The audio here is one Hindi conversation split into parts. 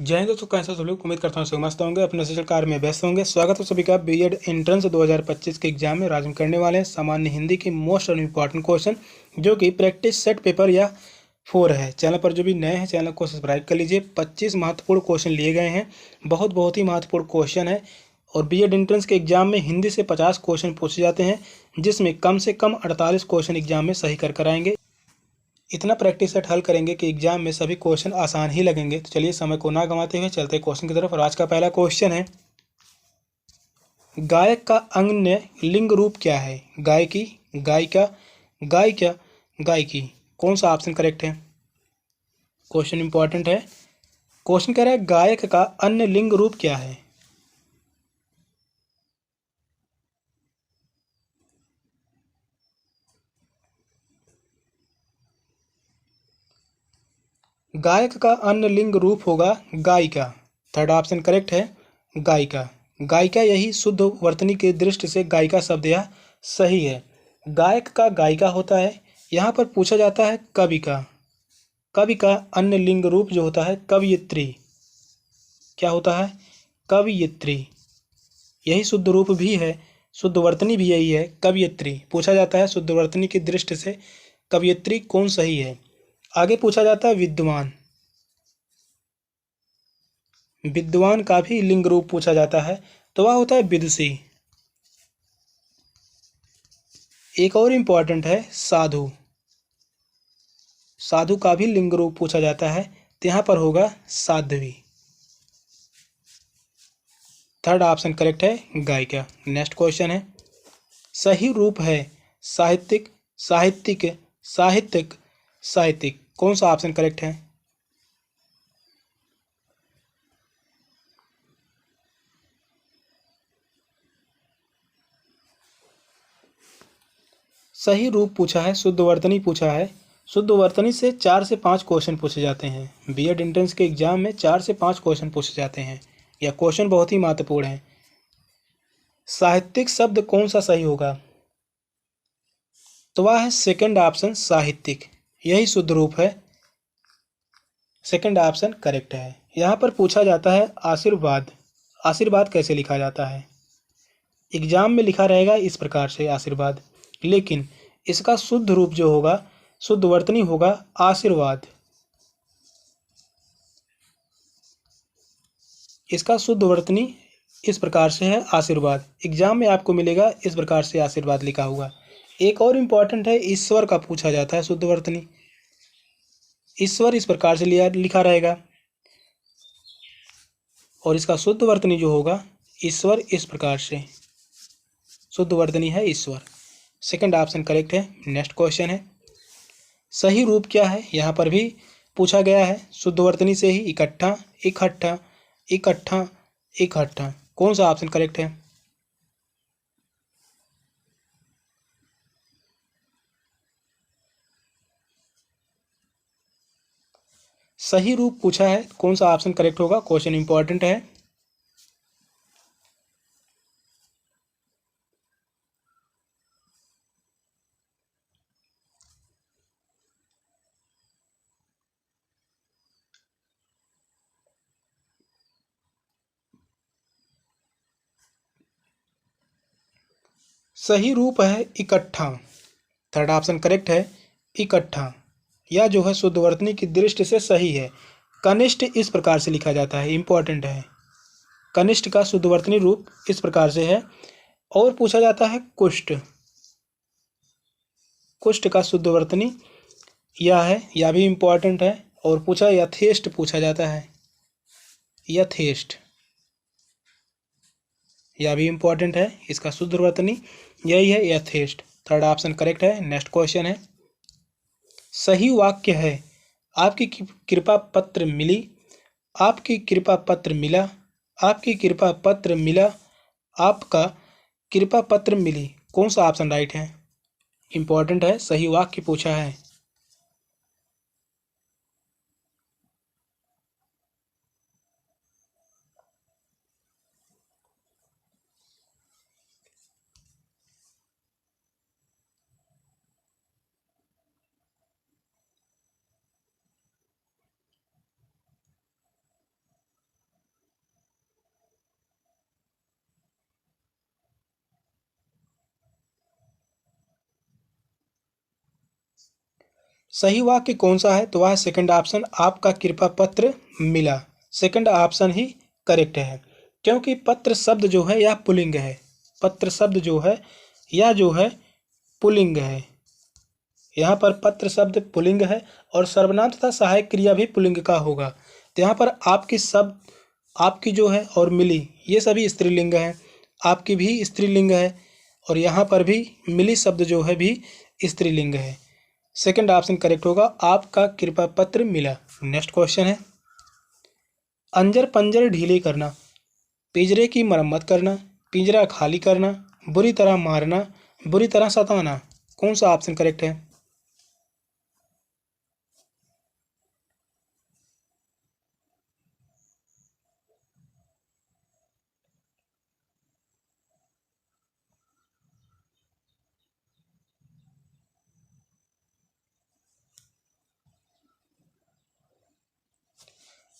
जय हिंद दोस्तों, कैसे सब लोग। उम्मीद करता हूँ सब मस्त होंगे, अपने सोशल कार्य में व्यस्त होंगे। स्वागत है सभी का बीएड एंट्रेंस 2025 के एग्जाम में। आज हम करने वाले हैं सामान्य हिंदी के मोस्ट इंपॉर्टेंट क्वेश्चन, जो कि प्रैक्टिस सेट पेपर या 4 है। चैनल पर जो भी नए हैं, चैनल को सब्सक्राइब कर लीजिए। 25 महत्वपूर्ण क्वेश्चन लिए गए हैं, बहुत ही महत्वपूर्ण क्वेश्चन है। और बीएड एंट्रेंस के एग्जाम में हिंदी से 50 क्वेश्चन पूछे जाते हैं, जिसमें कम से कम 48 क्वेश्चन एग्जाम में सही कर आएंगे। इतना प्रैक्टिस सेट हल करेंगे कि एग्जाम में सभी क्वेश्चन आसान ही लगेंगे। तो चलिए समय को ना गंवाते हुए चलते क्वेश्चन की तरफ। और आज का पहला क्वेश्चन है, गायक का अन्य लिंग रूप क्या है? गायकी, गायिका, गायिका, गायकी। कौन सा ऑप्शन करेक्ट है? क्वेश्चन इंपॉर्टेंट है। क्वेश्चन कह रहा है गायक का अन्य लिंग रूप क्या है? गायक का अन्य लिंग रूप होगा गायिका। थर्ड ऑप्शन करेक्ट है, गायिका। गायिका यही शुद्ध वर्तनी की दृष्टि से गायिका शब्द यह सही है। गायक का गायिका होता है। यहाँ पर पूछा जाता है कवि का। कवि का अन्य लिंग रूप जो होता है कवयित्री। क्या होता है? कवयित्री। यही शुद्ध रूप भी है, शुद्ध वर्तनी भी यही है, कवयित्री। पूछा जाता है शुद्ध वर्तनी की दृष्टि से कवयित्री कौन सही है। आगे पूछा जाता है विद्वान। विद्वान का भी लिंग रूप पूछा जाता है, तो वह होता है विदुषी। एक और इम्पॉर्टेंट है साधु। साधु का भी लिंग रूप पूछा जाता है, तो यहाँ पर होगा साध्वी। थर्ड ऑप्शन करेक्ट है, गायिका। नेक्स्ट क्वेश्चन है, सही रूप है साहित्यिक, साहित्यिक, साहित्यिक, साहित्यिक। कौन सा ऑप्शन करेक्ट है? सही रूप पूछा है, शुद्ध वर्तनी पूछा है। शुद्ध वर्तनी से 4 से 5 क्वेश्चन पूछे जाते हैं। बीएड एंट्रेंस के एग्जाम में 4 से 5 क्वेश्चन पूछे जाते हैं। यह क्वेश्चन बहुत ही महत्वपूर्ण है। साहित्यिक शब्द कौन सा सही होगा? तो वह है सेकंड ऑप्शन, साहित्यिक। यही शुद्ध रूप है। सेकंड ऑप्शन करेक्ट है। यहाँ पर पूछा जाता है आशीर्वाद। आशीर्वाद कैसे लिखा जाता है? एग्जाम में लिखा रहेगा इस प्रकार से आशीर्वाद, लेकिन इसका शुद्ध रूप जो होगा, शुद्ध वर्तनी होगा आशीर्वाद। इसका शुद्ध वर्तनी इस प्रकार से है आशीर्वाद। एग्जाम में आपको मिलेगा इस प्रकार से आशीर्वाद लिखा हुआ। एक और इम्पॉर्टेंट है, ईश्वर का पूछा जाता है शुद्ध वर्तनी। ईश्वर इस प्रकार से लिखा रहेगा, और इसका शुद्ध वर्तनी जो होगा ईश्वर इस प्रकार से। शुद्ध वर्तनी है ईश्वर। सेकंड ऑप्शन करेक्ट है। नेक्स्ट क्वेश्चन है, सही रूप क्या है? यहाँ पर भी पूछा गया है शुद्ध वर्तनी से ही, इकट्ठा, इकट्ठा, इकट्ठा, इकट्ठा। कौन सा ऑप्शन करेक्ट है? सही रूप पूछा है, कौन सा ऑप्शन करेक्ट होगा? क्वेश्चन इंपॉर्टेंट है। सही रूप है इकट्ठा। थर्ड ऑप्शन करेक्ट है, इकट्ठा। यह जो है शुद्ध वर्तनी की दृष्टि से सही है। कनिष्ठ इस प्रकार से लिखा जाता है, इंपॉर्टेंट है। कनिष्ठ का शुद्ध वर्तनी रूप इस प्रकार से है। और पूछा जाता है कुष्ठ। कुष्ठ का शुद्ध वर्तनी यह है, यह भी इंपॉर्टेंट है। और पूछा यथेष्ट पूछा जाता है, यथेष्ट। यह भी इंपॉर्टेंट है। इसका शुद्ध वर्तनी यही है, यथेष्ट। थर्ड ऑप्शन करेक्ट है। नेक्स्ट क्वेश्चन है, सही वाक्य है आपकी कृपा पत्र मिली, आपकी कृपा पत्र मिला, आपकी कृपा पत्र मिला, आपका कृपा पत्र मिली। कौन सा ऑप्शन राइट है? इंपॉर्टेंट है, सही वाक्य पूछा है। सही वाक्य कौन सा है? तो वह है सेकंड ऑप्शन, आपका कृपा पत्र मिला। सेकंड ऑप्शन ही करेक्ट है, क्योंकि पत्र शब्द जो है यह पुल्लिंग है। पत्र शब्द जो है यह जो है पुल्लिंग है। यहाँ पर पत्र शब्द पुल्लिंग है और सर्वनाम तथा सहायक क्रिया भी पुल्लिंग का होगा। तो यहाँ पर आपकी शब्द, आपकी जो है और मिली, ये सभी स्त्रीलिंग है। आपकी भी स्त्रीलिंग है और यहाँ पर भी मिली शब्द जो है भी स्त्रीलिंग है। सेकंड ऑप्शन करेक्ट होगा, आपका कृपा पत्र मिला। नेक्स्ट क्वेश्चन है, अंजर पंजर ढीले करना, पिंजरे की मरम्मत करना, पिंजरा खाली करना, बुरी तरह मारना, बुरी तरह सताना। कौन सा ऑप्शन करेक्ट है?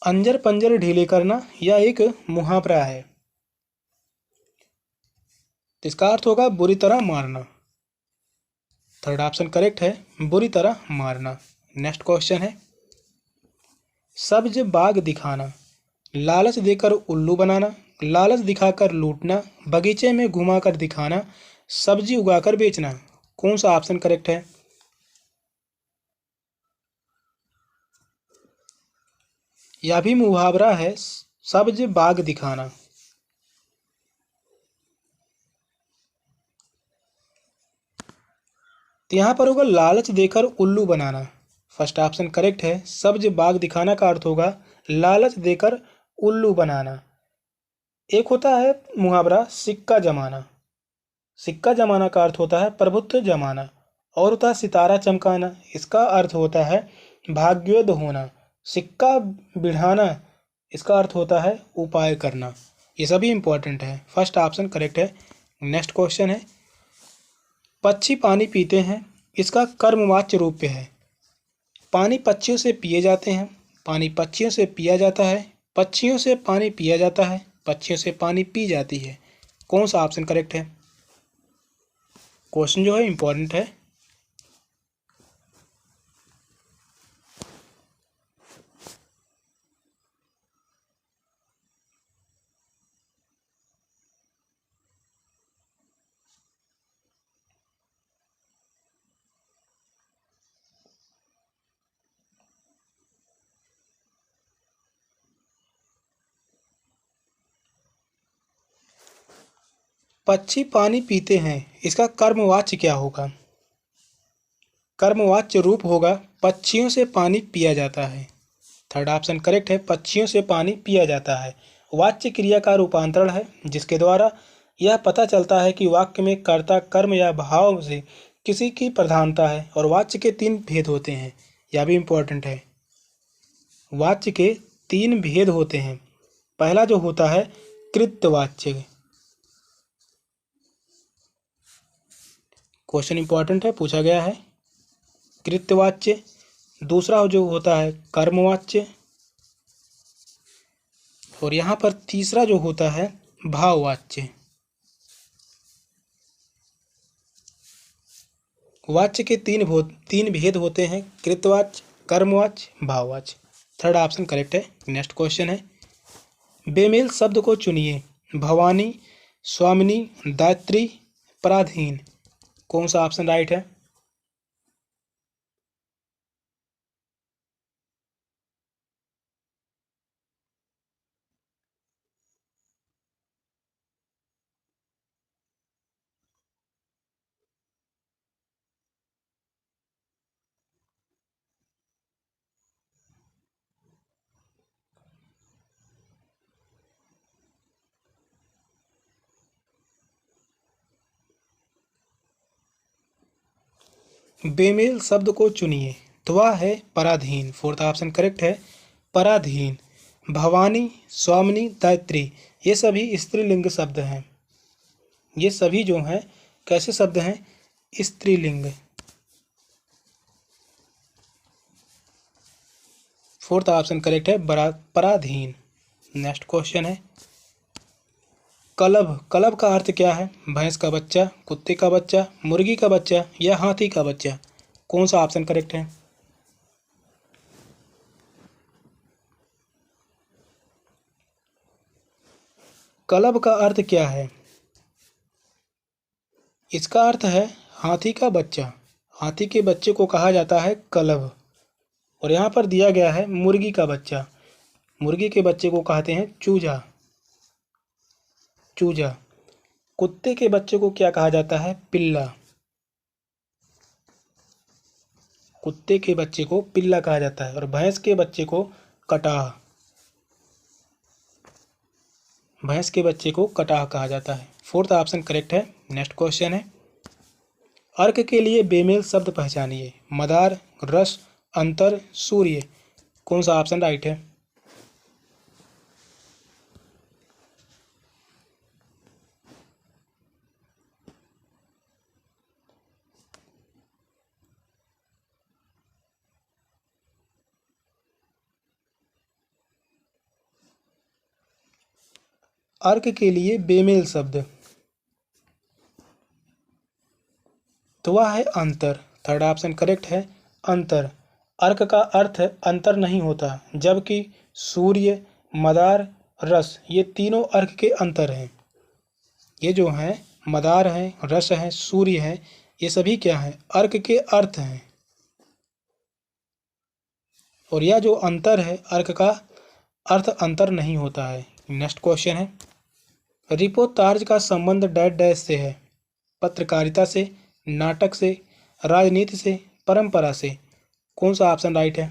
अंजर पंजर ढीले करना यह एक मुहावरा है, तो इसका अर्थ होगा बुरी तरह मारना। थर्ड ऑप्शन करेक्ट है, बुरी तरह मारना। नेक्स्ट क्वेश्चन है, सब्ज बाग दिखाना, लालच देकर उल्लू बनाना, लालच दिखाकर लूटना, बगीचे में घुमाकर दिखाना, सब्जी उगाकर बेचना। कौन सा ऑप्शन करेक्ट है? यह भी मुहावरा है, सब्ज बाग दिखाना। तो यहाँ पर होगा लालच देकर उल्लू बनाना। फर्स्ट ऑप्शन करेक्ट है, सब्ज बाग दिखाना का अर्थ होगा लालच देकर उल्लू बनाना। एक होता है मुहावरा सिक्का जमाना, सिक्का जमाना का अर्थ होता है प्रभुत्व जमाना। और होता है सितारा चमकाना, इसका अर्थ होता है भाग्योदय होना। सिक्का बिढ़ाना, इसका अर्थ होता है उपाय करना। ये सभी इंपॉर्टेंट है, फर्स्ट ऑप्शन करेक्ट है। नेक्स्ट क्वेश्चन है, पक्षी पानी पीते हैं, इसका कर्मवाच्य रूप है। पानी पक्षियों से पिए जाते हैं, पानी पक्षियों से पिया जाता है, पक्षियों से पानी पिया जाता है, पक्षियों से पानी पी जाती है। कौन सा ऑप्शन करेक्ट है? क्वेश्चन जो है इंपॉर्टेंट है। पक्षी पानी पीते हैं, इसका कर्मवाच्य क्या होगा? कर्मवाच्य रूप होगा पक्षियों से पानी पिया जाता है। थर्ड ऑप्शन करेक्ट है, पक्षियों से पानी पिया जाता है। वाच्य क्रिया का रूपांतरण है, जिसके द्वारा यह पता चलता है कि वाक्य में कर्ता, कर्म या भाव से किसी की प्रधानता है। और वाच्य के 3 भेद होते हैं, यह भी इंपॉर्टेंट है। वाच्य के 3 भेद होते हैं। पहला जो होता है कृत्यवाच्य, क्वेश्चन इंपॉर्टेंट है, पूछा गया है। कृत्यवाच्य। दूसरा जो होता है कर्मवाच्य, और यहाँ पर तीसरा जो होता है भाववाच्य। वाच्य के 3 भेद होते हैं, कृतवाच्य, कर्मवाच्य, भाववाच्य। थर्ड ऑप्शन करेक्ट है। नेक्स्ट क्वेश्चन है, बेमेल शब्द को चुनिए। भवानी, स्वामिनी, दात्री, पराधीन। कौन सा ऑप्शन राइट है? बेमेल शब्द को चुनिए, तो वह है पराधीन। फोर्थ ऑप्शन करेक्ट है, पराधीन। भवानी, स्वामिनी, दात्री, ये सभी स्त्रीलिंग शब्द हैं। ये सभी जो हैं कैसे शब्द हैं? स्त्रीलिंग। फोर्थ ऑप्शन करेक्ट है, पराधीन। नेक्स्ट क्वेश्चन है, कलब। कलब का अर्थ क्या है? भैंस का बच्चा, कुत्ते का बच्चा, मुर्गी का बच्चा या हाथी का बच्चा। कौन सा ऑप्शन करेक्ट है? कलब का अर्थ क्या है? इसका अर्थ है हाथी का बच्चा। हाथी के बच्चे को कहा जाता है कलब। और यहाँ पर दिया गया है मुर्गी का बच्चा। मुर्गी के बच्चे को कहते हैं चूजा। चूजा। कुत्ते के बच्चे को क्या कहा जाता है? पिल्ला। कुत्ते के बच्चे को पिल्ला कहा जाता है। और भैंस के बच्चे को कटाह। भैंस के बच्चे को कटाह कहा जाता है। फोर्थ ऑप्शन करेक्ट है। नेक्स्ट क्वेश्चन है, अर्क के लिए बेमेल शब्द पहचानिए। मदार, रस, अंतर, सूर्य। कौन सा ऑप्शन राइट है? अर्क के लिए बेमेल शब्द तो वह है अंतर। थर्ड ऑप्शन करेक्ट है, अंतर। अर्क का अर्थ अंतर नहीं होता, जबकि सूर्य, मदार, रस ये तीनों अर्क के अंतर हैं। ये जो हैं मदार हैं, रस हैं, सूर्य हैं, ये सभी क्या हैं? अर्क के अर्थ हैं। और यह जो अंतर है अर्क का अर्थ अंतर नहीं होता है। नेक्स्ट क्वेश्चन है, रिपोर्ताज का संबंध डैश डैश से है। पत्रकारिता से, नाटक से, राजनीति से, परंपरा से। कौन सा ऑप्शन राइट है?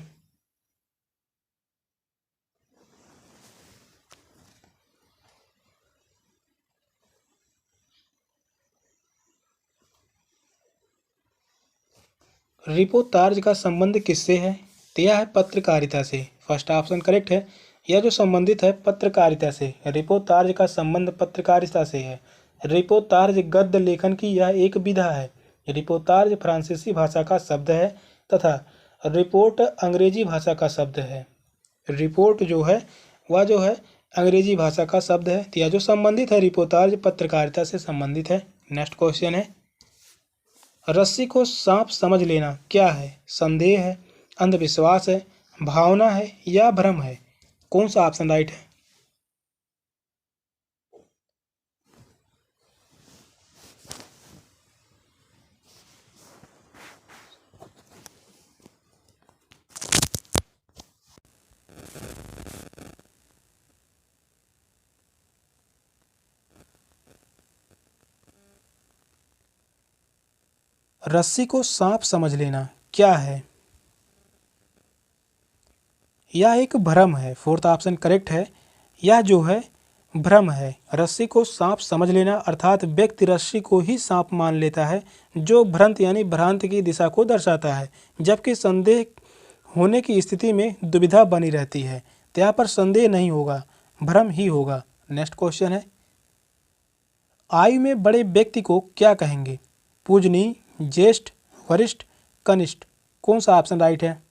रिपोर्ताज का संबंध किससे है? तो यह है पत्रकारिता से। फर्स्ट ऑप्शन करेक्ट है। यह जो संबंधित है पत्रकारिता से। रिपोर्ताज का संबंध पत्रकारिता से है। रिपोर्ताज गद्य लेखन की यह एक विधा है। रिपोर्ताज फ्रांसीसी भाषा का शब्द है तथा रिपोर्ट अंग्रेजी भाषा का शब्द है। रिपोर्ट जो है वह जो है अंग्रेजी भाषा का शब्द है। तो यह जो संबंधित है रिपोर्ताज पत्रकारिता से संबंधित है। नेक्स्ट क्वेश्चन है, रस्सी को सांप समझ लेना क्या है? संदेह है, अंधविश्वास है, भावना है या भ्रम है? कौन सा ऑप्शन राइट है? रस्सी को सांप समझ लेना क्या है? यह एक भ्रम है। फोर्थ ऑप्शन करेक्ट है। यह जो है भ्रम है। रस्सी को सांप समझ लेना अर्थात व्यक्ति रस्सी को ही सांप मान लेता है, जो भ्रंत यानी भ्रांत की दिशा को दर्शाता है, जबकि संदेह होने की स्थिति में दुविधा बनी रहती है। तो यहाँ पर संदेह नहीं होगा, भ्रम ही होगा। नेक्स्ट क्वेश्चन है, आयु में बड़े व्यक्ति को क्या कहेंगे? पूजनीय, ज्येष्ठ, वरिष्ठ, कनिष्ठ। कौन सा ऑप्शन राइट है?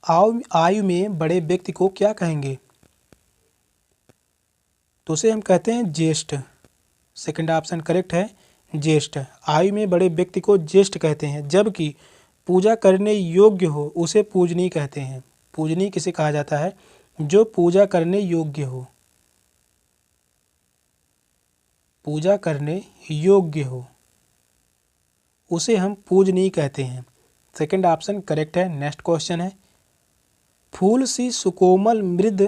आयु में बड़े व्यक्ति को क्या कहेंगे? तो उसे हम कहते हैं ज्येष्ठ। सेकंड ऑप्शन करेक्ट है, ज्येष्ठ। आयु में बड़े व्यक्ति को ज्येष्ठ कहते हैं, जबकि पूजा करने योग्य हो उसे पूजनीय कहते हैं। पूजनीय किसे कहा जाता है? जो पूजा करने योग्य हो। पूजा करने योग्य हो उसे हम पूजनीय कहते हैं। सेकंड ऑप्शन करेक्ट है। नेक्स्ट क्वेश्चन है, फूल सी सुकोमल मृद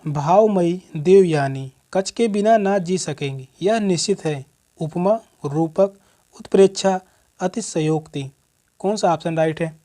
भावमयी देवयानी कच के बिना ना जी सकेंगी। यह निश्चित है। उपमा, रूपक, उत्प्रेक्षा, अतिशयोक्ति। कौन सा ऑप्शन राइट है?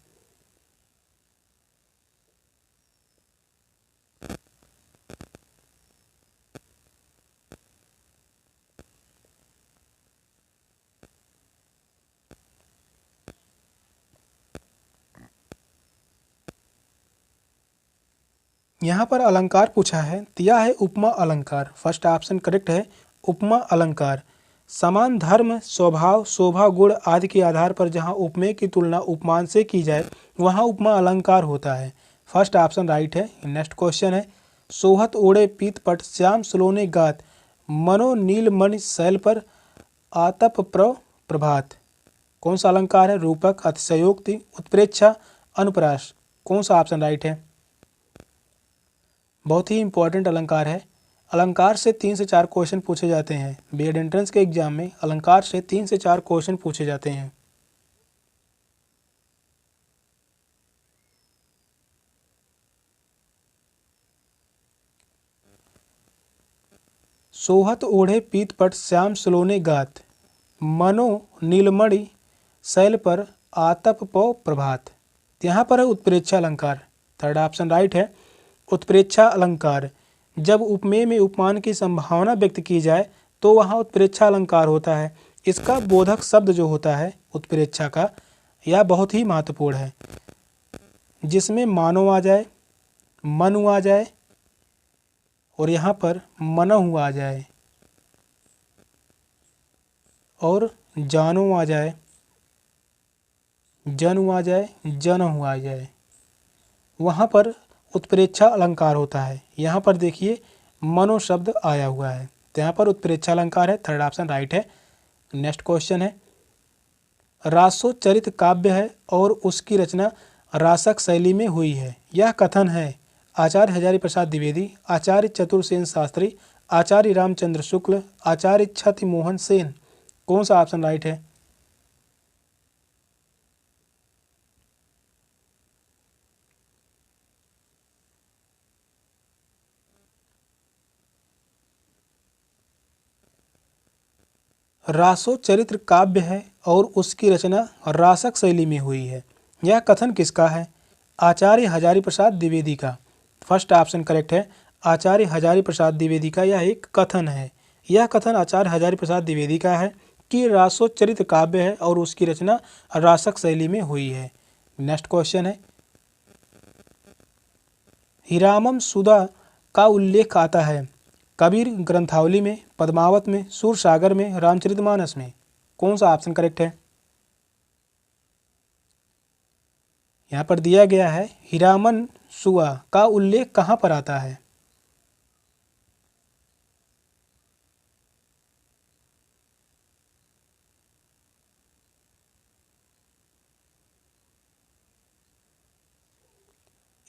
यहाँ पर अलंकार पूछा है, तो यह है उपमा अलंकार। फर्स्ट ऑप्शन करेक्ट है। उपमा अलंकार समान धर्म, स्वभाव, शोभा, गुण आदि के आधार पर जहाँ उपमेय की तुलना उपमान से की जाए वहाँ उपमा अलंकार होता है। फर्स्ट ऑप्शन राइट है। नेक्स्ट क्वेश्चन है, सोहत ओढ़े पीत पट श्याम सुलोने गात, मनो नीलमणि शैल पर आतप प्रभात। कौन सा अलंकार है? रूपक, अतिशयोक्ति, उत्प्रेक्षा, अनुप्रास। कौन सा ऑप्शन राइट है? बहुत ही इंपॉर्टेंट अलंकार है। अलंकार से 3 से 4 क्वेश्चन पूछे जाते हैं। बीएड एंट्रेंस के एग्जाम में अलंकार से 3 से 4 क्वेश्चन पूछे जाते हैं। सोहत ओढ़े पीत पट श्याम सुलोने गात, मनो नीलमणि शैल पर आतप प्रभात। यहाँ पर है उत्प्रेक्षा अलंकार। थर्ड ऑप्शन राइट है। उत्प्रेक्षा अलंकार जब उपमेय में उपमान की संभावना व्यक्त की जाए तो वहाँ उत्प्रेक्षा अलंकार होता है। इसका बोधक शब्द जो होता है उत्प्रेक्षा का, यह बहुत ही महत्वपूर्ण है, जिसमें मानो आ जाए, मनु आ जाए और यहाँ पर मनहु आ जाए और जानो आ जाए, जनु आ जाए, जनहु आ जाए, वहाँ पर उत्प्रेक्षा अलंकार होता है। यहाँ पर देखिए मनो शब्द आया हुआ है, तो यहाँ पर उत्प्रेक्षा अलंकार है। थर्ड ऑप्शन राइट है। नेक्स्ट क्वेश्चन है, रासोचरित काव्य है और उसकी रचना रासक शैली में हुई है। यह कथन है आचार्य हजारी प्रसाद द्विवेदी, आचार्य चतुर्सेन शास्त्री, आचार्य रामचंद्र शुक्ल, आचार्य छति मोहन सेन। कौन सा ऑप्शन राइट है? रासोचरित्र काव्य है और उसकी रचना रासक शैली में हुई है। यह कथन किसका है? आचार्य हजारी प्रसाद द्विवेदी का। फर्स्ट ऑप्शन करेक्ट है। आचार्य हजारी प्रसाद द्विवेदी का यह एक कथन है। यह कथन आचार्य हजारी प्रसाद द्विवेदी का है कि रासोचरित्र काव्य है और उसकी रचना रासक शैली में हुई है। नेक्स्ट क्वेश्चन है, हीरामम सुधा का उल्लेख आता है कबीर ग्रंथावली में, पद्मावत में, सूरसागर में, रामचरितमानस में। कौन सा ऑप्शन करेक्ट है? यहाँ पर दिया गया है हीरामन सुआ का उल्लेख कहाँ पर आता है?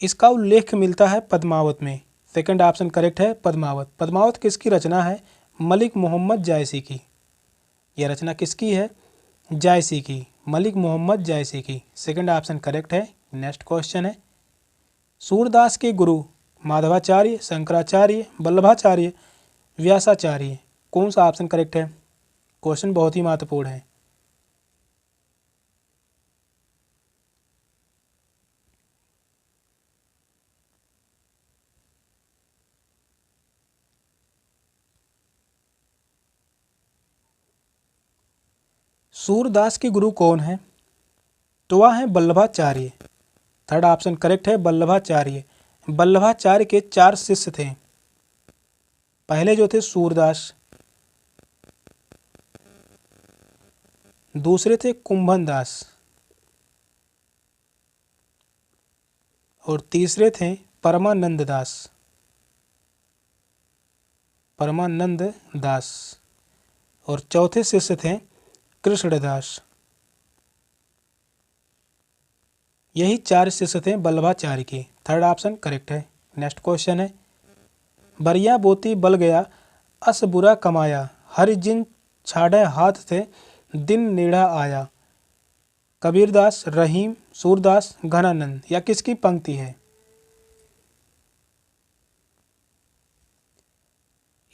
इसका उल्लेख मिलता है पद्मावत में। सेकंड ऑप्शन करेक्ट है, पद्मावत। पद्मावत किसकी रचना है? मलिक मोहम्मद जायसी की। यह रचना किसकी है? जायसी की, मलिक मोहम्मद जायसी की। सेकंड ऑप्शन करेक्ट है। नेक्स्ट क्वेश्चन है, सूरदास के गुरु माधवाचार्य, शंकराचार्य, वल्लभाचार्य, व्यासाचार्य। कौन सा ऑप्शन करेक्ट है? क्वेश्चन बहुत ही महत्वपूर्ण है। सूरदास के गुरु कौन है? तो वह है वल्लभाचार्य। थर्ड ऑप्शन करेक्ट है, वल्लभाचार्य। वल्लभाचार्य के 4 शिष्य थे। पहले जो थे सूरदास, दूसरे थे कुंभन दास और तीसरे थे परमानंद दास। परमानंद दास और चौथे शिष्य थे कृष्णदास। यही 4 शिष्य थे वल्लभाचार्य के। थर्ड ऑप्शन करेक्ट है। नेक्स्ट क्वेश्चन है, बरिया बोती बल गया अस बुरा कमाया, हरि जिन छाड़े हाथ थे दिन नेड़ा आया। कबीरदास, रहीम, सूरदास, घनानंद। या किसकी पंक्ति है?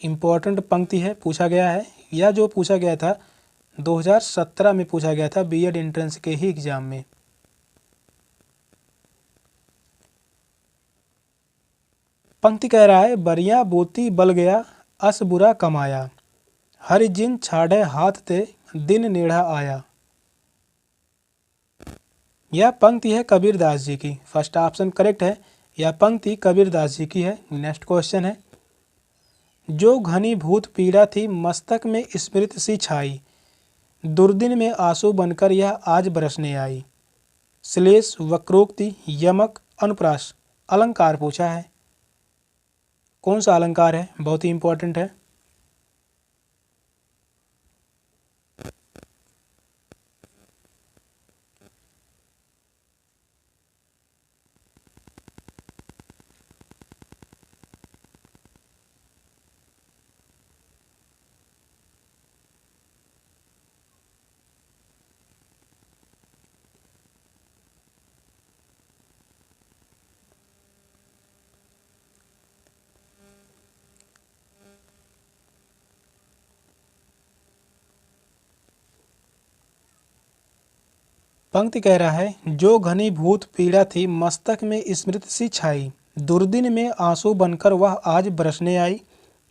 इम्पोर्टेंट पंक्ति है, पूछा गया है। यह जो पूछा गया था 2017 में पूछा गया था बीएड एंट्रेंस के ही एग्जाम में। पंक्ति कह रहा है, बरिया बोती बल गया अस बुरा कमाया, हरि जिन छाड़े हाथ ते दिन नेड़ा आया। यह पंक्ति है कबीरदास जी की। फर्स्ट ऑप्शन करेक्ट है। यह पंक्ति कबीरदास जी की है। नेक्स्ट क्वेश्चन है, जो घनीभूत पीड़ा थी मस्तक में स्मृति सी छाई, दुर्दिन में आंसू बनकर यह आज बरसने आई। श्लेष, वक्रोक्ति, यमक, अनुप्रास। अलंकार पूछा है। कौन सा अलंकार है, बहुत ही इंपॉर्टेंट है। पंक्ति कह रहा है, जो घनीभूत पीड़ा थी मस्तक में स्मृति सी छाई, दुर्दिन में आंसू बनकर वह आज बरसने आई।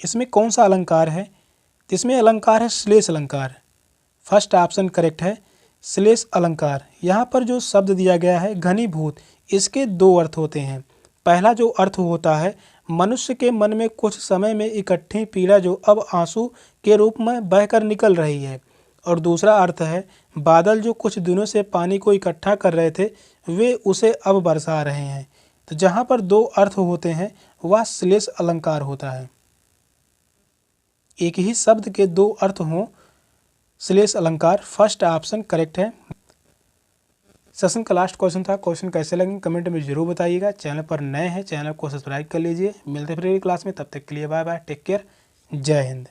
इसमें कौन सा अलंकार है? तो इसमें अलंकार है श्लेष अलंकार। फर्स्ट ऑप्शन करेक्ट है, श्लेष अलंकार। यहाँ पर जो शब्द दिया गया है घनीभूत, इसके दो अर्थ होते हैं। पहला जो अर्थ होता है, मनुष्य के मन में कुछ समय में इकट्ठी पीड़ा जो अब आंसू के रूप में बहकर निकल रही है। और दूसरा अर्थ है, बादल जो कुछ दिनों से पानी को इकट्ठा कर रहे थे वे उसे अब बरसा रहे हैं। तो जहाँ पर दो अर्थ होते हैं वह श्लेष अलंकार होता है। एक ही शब्द के दो अर्थ हों, श्लेष अलंकार। फर्स्ट ऑप्शन करेक्ट है। सेशन का लास्ट क्वेश्चन था। क्वेश्चन कैसे लगे कमेंट में जरूर बताइएगा। चैनल पर नए हैं, चैनल को सब्सक्राइब कर लीजिए। मिलते हैं फिर अगली क्लास में, तब तक के लिए बाय बाय, टेक केयर, जय हिंद।